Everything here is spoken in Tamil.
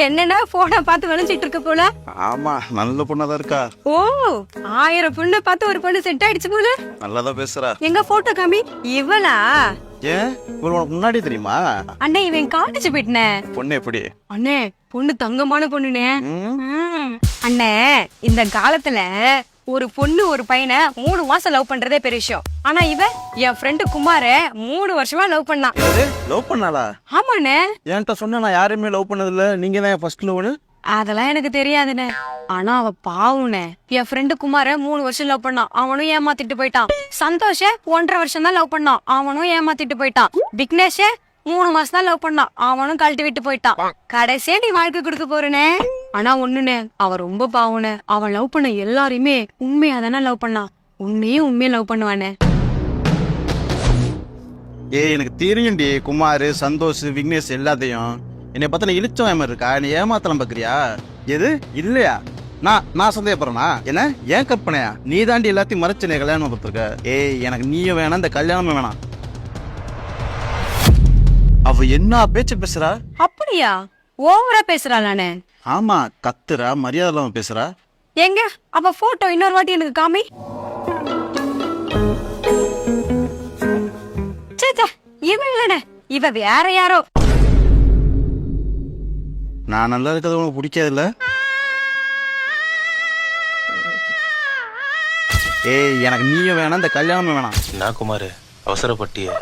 என்னன்னா போனை பார்த்து விளைஞ்சிட்டு இருக்க போல. ஆமா, நல்ல பொண்ணாதான் இருக்கா. ஓ, 1000 பொண்ணு பார்த்து ஒரு பொண்ணு செட் ஆயிடுச்சு போல. நல்லாதான் பேசுறா. எங்க போட்டோ காமி. இவளா? ஏன் உனக்கு முன்னாடி தெரியுமா? அண்ணே, இவன் காலேஜ் போயிட்டனே. பொண்ணு எப்படி? அண்ணே, பொண்ணு தங்கமான பொண்ணுனே. அண்ணே, இந்த காலத்துல ஒரு பொண்ணு ஒரு பையனை 3 மாசம் லவ் பண்றதே பெரிய விஷயம். ஆனா என் ஃப்ரெண்டு குமார 3 வருஷமா லவ் பண்ணான். லவ் பண்ணாளா? ஆமாண்ணே. என்கிட்ட சொன்ன, நான் யாரையுமே லவ் பண்ணதில்ல, நீங்க தான் ஃபர்ஸ்ட் லவ்னு. அதெல்லாம் எனக்கு தெரியாதுண்ணே. ஆனா அவ பாவுனே. என் ஃப்ரெண்டு குமார 3 வருஷம் லவ் பண்ணான். அவனும் ஏமாத்திட்டு போயிட்டான். சந்தோஷ 1.5 வருஷம் தான் லவ் பண்ணான். அவனும் ஏமாத்திட்டு போயிட்டான். விக்னேஷ 3 மாசம் தான் லவ் பண்ணான். அவனும் கழட்டி விட்டு போயிட்டான். கடைசியா நீ வாழ்க்கை கொடுக்க போறனே. ஆனா ஒண்ணுனே, அவ ரொம்ப பாவுனே. அவன் லவ் பண்ண எல்லாரையுமே உண்மையா தானே லவ் பண்ணான். உன்னையும் உண்மையா லவ் பண்ணுவானே. எனக்கு தெரியும்டி, குமார், சந்தோஷ், விக்னேஷ் எல்லாத்தையும். என்னை பத்தின இழிச்சம் ஏமா இருக்கா? நீ ஏமாத்தலாம் பாக்குறியா? எது இல்லையா? நான் சந்தேகப்படுறேனா? என்ன ஏன் கற்பனையா? நீ தாண்டி எல்லாத்தையும் மறைச்சு நீ கல்யாணம் பார்த்துருக்க. எனக்கு நீயும் வேணாம், இந்த கல்யாணமும் வேணாம். அவ என்ன பேச்சு பேசுறா? அப்படியா? ஓவரா பேசுறாளானே. ஆமா, கத்துறா, மரியாதை இல்லாம பேசுறா. எங்க அவ போட்டோ இன்னொரு வாட்டி எனக்கு காமி. சேச்சா, இவ இல்லனே, இவ வேற யாரோ. நான் நல்லா இருக்கிறது உனக்கு பிடிக்காதுல்ல? எனக்கு நீயும் வேணாம், இந்த கல்யாணமும் வேணாம். நான் குமார் அவசரப்பட்டிய